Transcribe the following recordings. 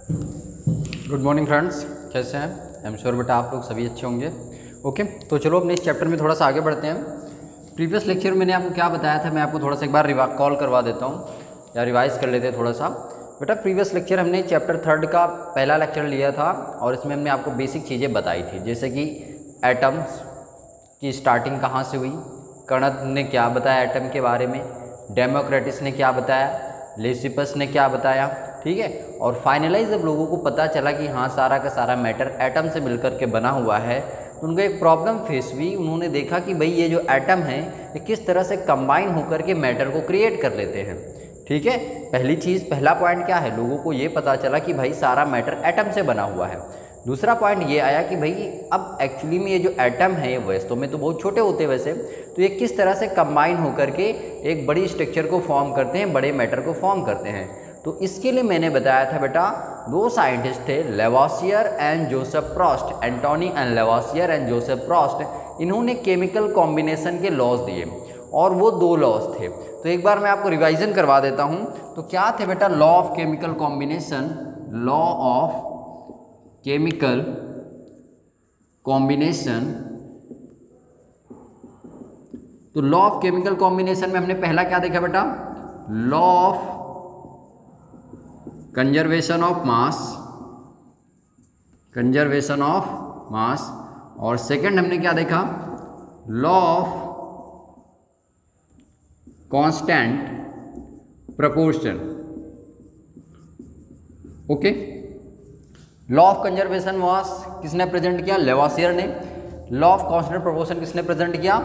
Good morning friends, कैसे हैं? I am sure बेटा आप लोग सभी अच्छे होंगे। ओके, तो चलो अपने इस चैप्टर में थोड़ा सा आगे बढ़ते हैं। प्रीवियस लेक्चर में मैंने आपको क्या बताया था, मैं आपको थोड़ा सा एक बार रिकॉल करवा देता हूँ या रिवाइज कर लेते हैं थोड़ा सा। बेटा प्रीवियस लेक्चर हमने चैप्टर 3 का पहला लेक्चर लिया था और इसमें हमने आपको बेसिक चीज़ें बताई थी, जैसे कि एटम्स की स्टार्टिंग कहाँ से हुई, कर्णद ने क्या बताया एटम के बारे में, डेमोक्रेटिस ने क्या बताया, लेसिपस ने क्या बताया, ठीक है। और फाइनलाइज जब लोगों को पता चला कि हाँ सारा का सारा मैटर एटम से मिलकर के बना हुआ है, तो उनको एक प्रॉब्लम फेस हुई। उन्होंने देखा कि भाई ये जो एटम है ये किस तरह से कंबाइन होकर के मैटर को क्रिएट कर लेते हैं, ठीक है। पहली चीज़, पहला पॉइंट क्या है, लोगों को ये पता चला कि भाई सारा मैटर एटम से बना हुआ है। दूसरा पॉइंट ये आया कि भाई अब एक्चुअली में ये जो एटम है वैसे में तो बहुत छोटे होते हैं वैसे, तो ये किस तरह से कंबाइन होकर के एक बड़ी स्ट्रक्चर को फॉर्म करते हैं, बड़े मैटर को फॉर्म करते हैं। तो इसके लिए मैंने बताया था बेटा, दो साइंटिस्ट थे, Lavoisier and Joseph Proust, Antoine and Lavoisier and Joseph Proust. इन्होंने केमिकल कॉम्बिनेशन के लॉज दिए और वो दो लॉज थे। तो एक बार मैं आपको रिवाइजन करवा देता हूँ। तो क्या थे बेटा, law of chemical combination, law of chemical combination. तो लॉ ऑफ केमिकल कॉम्बिनेशन में हमने पहला क्या देखा बेटा, law of conservation of mass, conservation of mass. और सेकंड हमने क्या देखा, law of constant proportion. Okay, law of conservation mass किसने प्रेजेंट किया, लेवासियर ने। लॉ ऑफ कांस्टेंट प्रोपोर्शन किसने प्रेजेंट किया,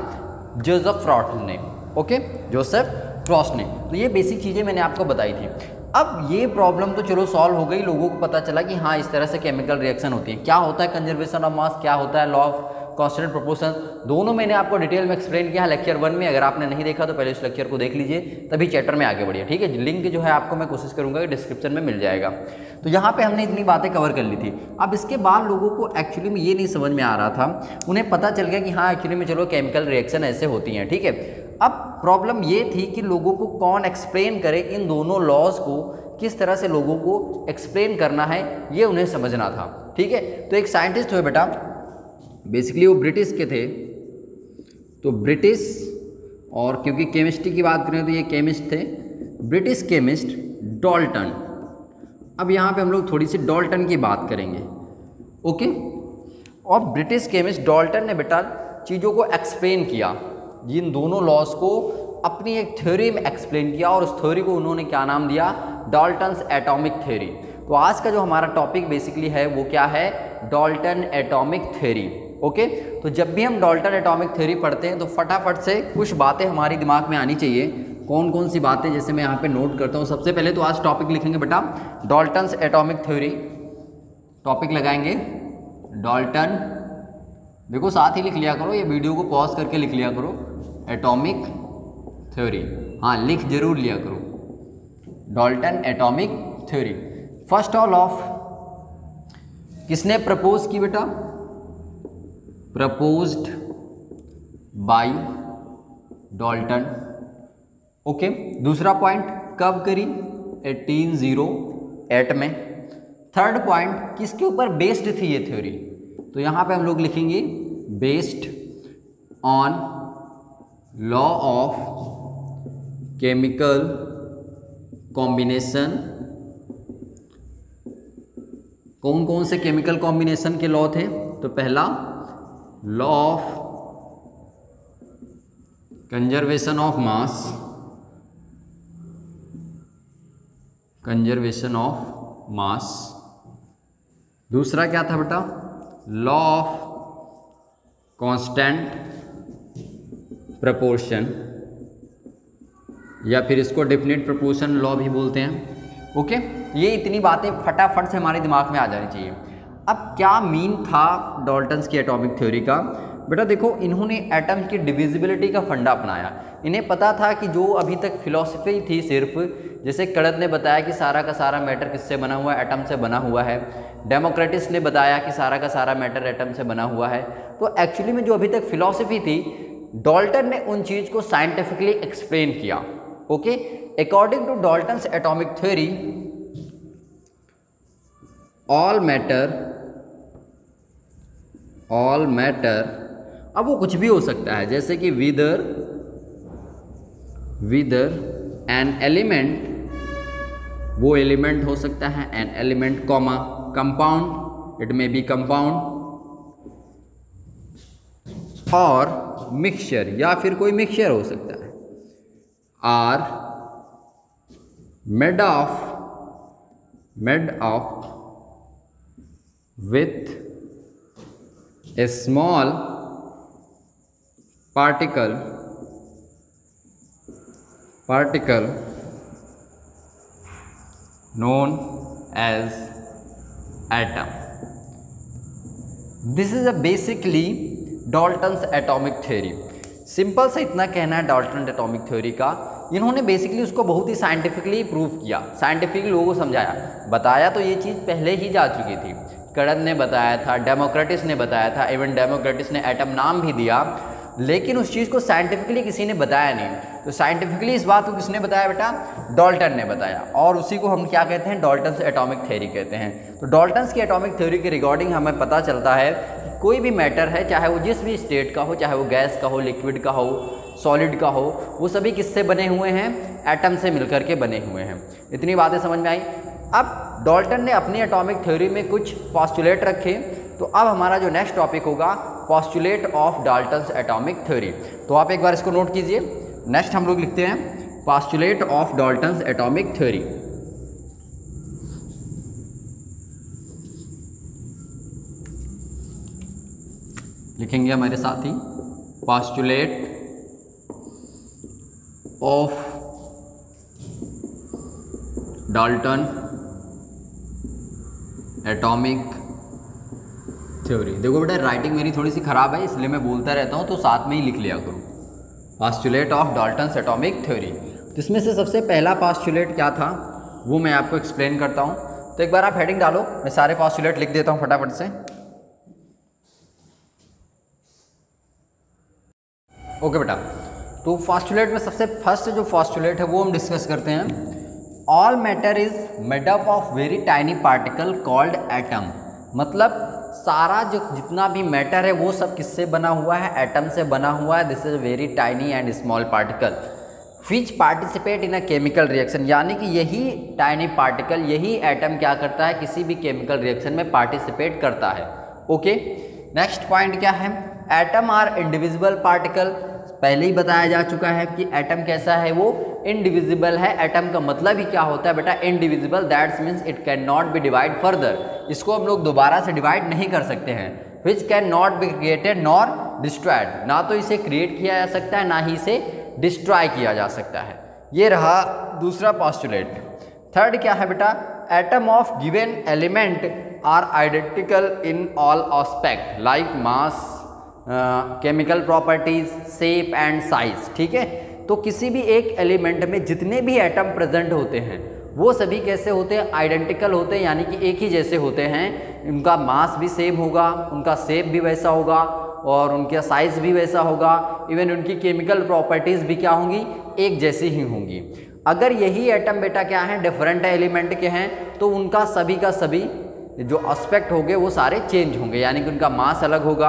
जोसेफ प्रॉस्ट ने। ओके, जोसेफ प्रॉस्ट ने। तो ये बेसिक चीज़ें मैंने आपको बताई थी। अब ये प्रॉब्लम तो चलो सॉल्व हो गई, लोगों को पता चला कि हाँ इस तरह से केमिकल रिएक्शन होती है। क्या होता है कंजर्वेशन ऑफ मास, क्या होता है लॉ ऑफ कांस्टेंट प्रोपोर्शन, दोनों मैंने आपको डिटेल में एक्सप्लेन किया है लेक्चर 1 में। अगर आपने नहीं देखा तो पहले इस लेक्चर को देख लीजिए, तभी चैप्टर में आगे बढ़िए, ठीक है। लिंक जो है आपको मैं कोशिश करूंगा कि डिस्क्रिप्शन में मिल जाएगा। तो यहाँ पे हमने इतनी बातें कवर कर ली थी। अब इसके बाद लोगों को एक्चुअली में ये नहीं समझ में आ रहा था, उन्हें पता चल गया कि हाँ एक्चुअली में चलो केमिकल रिएक्शन ऐसे होती हैं, ठीक है। अब प्रॉब्लम ये थी कि लोगों को कौन एक्सप्लेन करे इन दोनों लॉज को, किस तरह से लोगों को एक्सप्लेन करना है ये उन्हें समझना था, ठीक है। तो एक साइंटिस्ट हुए बेटा, बेसिकली वो ब्रिटिश के थे, तो ब्रिटिश, और क्योंकि केमिस्ट्री की बात करें तो ये केमिस्ट थे, ब्रिटिश केमिस्ट डाल्टन। अब यहाँ पे हम लोग थोड़ी सी डाल्टन की बात करेंगे, ओके। और ब्रिटिश केमिस्ट डाल्टन ने बेटा चीज़ों को एक्सप्लेन किया, जिन दोनों लॉज को अपनी एक थ्योरी में एक्सप्लेन किया, और उस थ्योरी को उन्होंने क्या नाम दिया, डाल्टन्स एटॉमिक थ्योरी। तो आज का जो हमारा टॉपिक बेसिकली है वो क्या है, डाल्टन एटॉमिक थ्योरी। ओके, तो जब भी हम डाल्टन एटॉमिक थ्योरी पढ़ते हैं तो फटाफट से कुछ बातें हमारी दिमाग में आनी चाहिए। कौन कौन सी बातें, जैसे मैं यहाँ पे नोट करता हूँ। सबसे पहले तो आज टॉपिक लिखेंगे बेटा डाल्टन्स एटॉमिक थ्योरी, टॉपिक लगाएंगे डाल्टन, देखो साथ ही लिख लिया करो, ये वीडियो को पॉज करके लिख लिया करो, एटॉमिक थ्योरी, हाँ लिख जरूर लिया करो, Dalton atomic theory. First all of किसने प्रपोज की बेटा, प्रपोज्ड बाय डाल्टन। ओके, दूसरा पॉइंट कब करी, 1808 में। थर्ड पॉइंट किसके ऊपर बेस्ड थी ये थ्योरी, तो यहां पे हम लोग लिखेंगे based on law of chemical combination. कौन कौन से केमिकल कॉम्बिनेशन के लॉ थे, तो पहला law of conservation of mass, conservation of मास। दूसरा क्या था बेटा, लॉ ऑफ कांस्टेंट प्रोपोर्शन, या फिर इसको डेफिनेट प्रोपोर्शन लॉ भी बोलते हैं। ओके, ये इतनी बातें फटाफट से हमारे दिमाग में आ जानी चाहिए। अब क्या मीन था डाल्टन्स की एटॉमिक थ्योरी का, बेटा देखो इन्होंने एटम की डिविजिबिलिटी का फंडा अपनाया। इन्हें पता था कि जो अभी तक फिलॉसफी थी सिर्फ, जैसे कर्णद ने बताया कि सारा का सारा मैटर किससे बना हुआ है, एटम से बना हुआ है। डेमोक्रेटिस ने बताया कि सारा का सारा मैटर एटम से बना हुआ है। तो एक्चुअली में जो अभी तक फिलॉसफी थी, डाल्टन ने उन चीज़ को साइंटिफिकली एक्सप्लेन किया। Okay, according to Dalton's atomic theory, all matter, अब वो कुछ भी हो सकता है, जैसे कि विदर एन एलिमेंट, वो एलिमेंट हो सकता है, an element comma compound, it may be compound, और मिक्सचर, या फिर कोई मिक्सचर हो सकता है, are made of with a small particle known as atom. This is a basically Dalton's atomic theory. Simple से इतना कहना है डाल्टन एटॉमिक थ्योरी का। इन्होंने बेसिकली उसको बहुत ही साइंटिफिकली प्रूव किया, साइंटिफिकली लोगों को समझाया, बताया तो ये चीज़ पहले ही जा चुकी थी। कड़न ने बताया था, डेमोक्रेटिस ने बताया था, इवन डेमोक्रेटिस ने एटम नाम भी दिया, लेकिन उस चीज़ को साइंटिफिकली किसी ने बताया नहीं। तो साइंटिफिकली इस बात को किसने बताया बेटा? डाल्टन ने बताया, और उसी को हम क्या कहते हैं? डाल्टन्स एटॉमिक थ्योरी कहते हैं। तो डाल्टन्स की एटॉमिक थ्योरी के रिगार्डिंग हमें पता चलता है कि कोई भी मैटर है, चाहे वो जिस भी स्टेट का हो, चाहे वो गैस का हो, लिक्विड का हो, सॉलिड का हो, वो सभी किससे बने हुए हैं? एटम से मिलकर के बने हुए हैं। इतनी बातें समझ में आई। अब डाल्टन ने अपनी एटॉमिक थ्योरी में कुछ पॉस्टुलेट रखे, तो अब हमारा जो नेक्स्ट टॉपिक होगा postulate of Dalton's atomic theory. तो आप एक बार इसको नोट कीजिए। नेक्स्ट हम लोग लिखते हैं postulate of Dalton's atomic theory. लिखेंगे हमारे साथ ही postulate of Dalton atomic theory. देखो बेटा, राइटिंग मेरी थोड़ी सी ख़राब है, इसलिए मैं बोलता रहता हूँ, तो साथ में ही लिख लिया करो। Postulate of Dalton's atomic theory, जिसमें से सबसे पहला पॉस्टुलेट क्या था वो मैं आपको एक्सप्लेन करता हूँ। तो एक बार आप हेडिंग डालो, मैं सारे पॉस्टुलेट लिख देता हूँ फटाफट से। ओके बेटा, तो पॉस्टुलेट में सबसे फर्स्ट जो पॉस्टुलेट है वो हम डिस्कस करते हैं। All matter is made up of very tiny particle called atom. मतलब सारा जो जितना भी मैटर है वो सब किससे बना हुआ है? एटम से बना हुआ है। This is very tiny and small particle which participate in a chemical reaction. यानी कि यही टाइनी पार्टिकल, यही एटम क्या करता है? किसी भी केमिकल रिएक्शन में पार्टिसिपेट करता है। ओके, नेक्स्ट पॉइंट क्या है? Atom are indivisible particle. पहले ही बताया जा चुका है कि एटम कैसा है? वो इंडिविजिबल है। एटम का मतलब ही क्या होता है बेटा? Indivisible, that's means it can not be divide further. इसको हम लोग दोबारा से डिवाइड नहीं कर सकते हैं। Which can not be created nor destroyed. ना तो इसे क्रिएट किया जा सकता है, ना ही इसे डिस्ट्रॉय किया जा सकता है। ये रहा दूसरा पॉस्टुलेट। थर्ड क्या है बेटा? Atom of given element are identical in all aspect like mass, chemical properties, shape and size. ठीक है, तो किसी भी एक एलिमेंट में जितने भी एटम प्रेजेंट होते हैं वो सभी कैसे होते हैं? आइडेंटिकल होते हैं, यानी कि एक ही जैसे होते हैं। उनका मास भी सेम होगा, उनका शेप भी वैसा होगा, और उनका साइज भी वैसा होगा। इवन उनकी केमिकल प्रॉपर्टीज़ भी क्या होंगी? एक जैसी ही होंगी। अगर यही एटम बेटा क्या है? डिफरेंट एलिमेंट के हैं, तो उनका सभी का सभी जो एस्पेक्ट होंगे वो सारे चेंज होंगे। यानी कि उनका मास अलग होगा,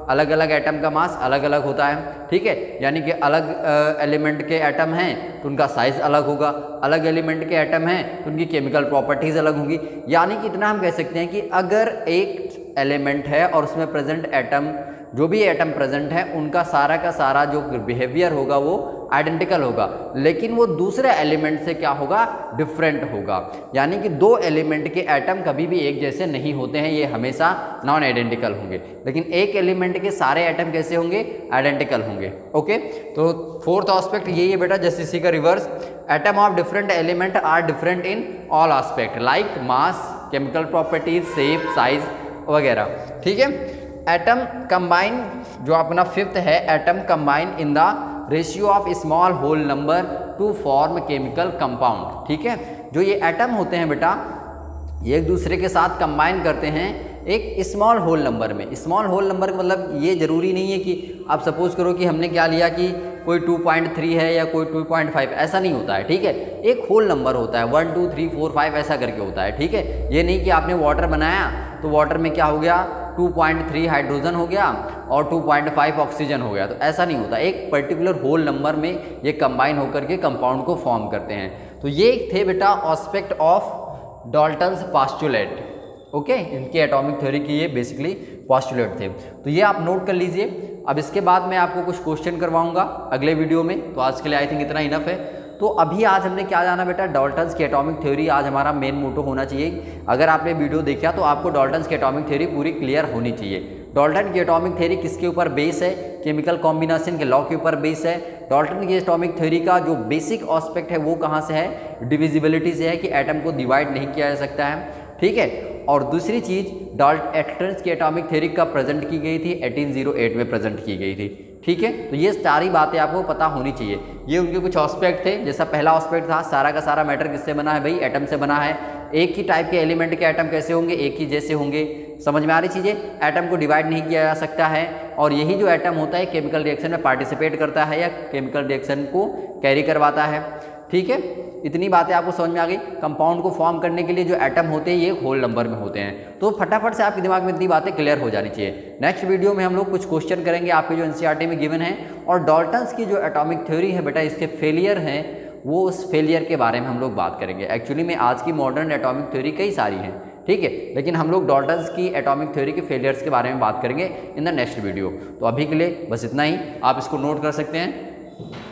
अलग अलग एटम का मास अलग अलग होता है। ठीक है, यानी कि अलग एलिमेंट के एटम हैं तो उनका साइज़ अलग होगा, अलग एलिमेंट के एटम हैं तो उनकी केमिकल प्रॉपर्टीज़ अलग होंगी। यानी कि इतना हम कह सकते हैं कि अगर एक एलिमेंट है और उसमें प्रेजेंट एटम, जो भी एटम प्रेजेंट है, उनका सारा का सारा जो बिहेवियर होगा वो आइडेंटिकल होगा, लेकिन वो दूसरे एलिमेंट से क्या होगा? डिफरेंट होगा। यानी कि दो एलिमेंट के एटम कभी भी एक जैसे नहीं होते हैं, ये हमेशा नॉन आइडेंटिकल होंगे। लेकिन एक एलिमेंट के सारे एटम कैसे होंगे? आइडेंटिकल होंगे। ओके, तो फोर्थ एस्पेक्ट यही है बेटा, जैसे इसी का reverse. Atom of different element are different in all aspect like mass, chemical properties, shape, size वगैरह। ठीक है, एटम कंबाइन, जो अपना फिफ्थ है, atom combine in the ratio of small whole number to form chemical compound. ठीक है, जो ये एटम होते हैं बेटा, ये एक दूसरे के साथ कंबाइन करते हैं एक स्मॉल होल नंबर में। स्मॉल होल नंबर का मतलब ये ज़रूरी नहीं है कि आप सपोज करो कि हमने क्या लिया कि कोई 2.3 है या कोई 2.5, ऐसा नहीं होता है, ठीक है। एक होल नंबर होता है 1 2 3 4 5 ऐसा करके होता है, ठीक है। ये नहीं कि आपने वाटर बनाया तो वाटर में क्या हो गया 2.3 हाइड्रोजन हो गया और 2.5 ऑक्सीजन हो गया, तो ऐसा नहीं होता। एक पर्टिकुलर होल नंबर में ये कंबाइन होकर के कंपाउंड को फॉर्म करते हैं। तो ये थे बेटा aspect of Dalton's postulate, okay. इनके एटॉमिक थ्योरी की ये बेसिकली पोस्टुलेट थे, तो ये आप नोट कर लीजिए। अब इसके बाद मैं आपको कुछ क्वेश्चन करवाऊंगा अगले वीडियो में, तो आज के लिए आई थिंक इतना इनफ है। तो अभी आज हमने क्या जाना बेटा, डाल्टन्स की एटॉमिक थ्योरी आज हमारा मेन मोटो होना चाहिए। अगर आपने वीडियो देखा तो आपको डाल्टन्स की एटॉमिक थ्योरी पूरी क्लियर होनी चाहिए। डाल्टन की एटॉमिक थ्योरी किसके ऊपर बेस है, केमिकल कॉम्बिनेशन के लॉ के ऊपर बेस है। डाल्टन की एटॉमिक थ्योरी का जो बेसिक एस्पेक्ट है वो कहाँ से है, डिविजिबिलिटी से है, कि एटम को डिवाइड नहीं किया जा सकता है, ठीक है। और दूसरी चीज़ डाल्टन की एटॉमिक थ्योरी कब प्रेजेंट की गई थी, 1808 में प्रेजेंट की गई थी, ठीक है। तो ये सारी बातें आपको पता होनी चाहिए। ये उनके कुछ एस्पेक्ट थे, जैसा पहला एस्पेक्ट था सारा का सारा मैटर किससे बना है भाई, एटम से बना है। एक ही टाइप के एलिमेंट के एटम कैसे होंगे, एक ही जैसे होंगे, समझ में आ रही चीज़ें। एटम को डिवाइड नहीं किया जा सकता है, और यही जो एटम होता है केमिकल रिएक्शन में पार्टिसिपेट करता है या केमिकल रिएक्शन को कैरी करवाता है, ठीक है। इतनी बातें आपको समझ में आ गई। कंपाउंड को फॉर्म करने के लिए जो एटम होते हैं ये होल नंबर में होते हैं, तो फटाफट से आपके दिमाग में इतनी बातें क्लियर हो जानी चाहिए। नेक्स्ट वीडियो में हम लोग कुछ क्वेश्चन करेंगे आपके जो एनसीईआरटी में गिवन है, और डाल्टन्स की जो एटॉमिक थ्योरी है बेटा इसके फेलियर हैं, वो उस फेलियर के बारे में हम लोग बात करेंगे। एक्चुअली में आज की मॉडर्न एटॉमिक थ्योरी कई सारी हैं, ठीक है, लेकिन हम लोग डाल्टन्स की एटॉमिक थ्योरी के फेलियर्स के बारे में बात करेंगे इन द नेक्स्ट वीडियो। तो अभी के लिए बस इतना ही, आप इसको नोट कर सकते हैं।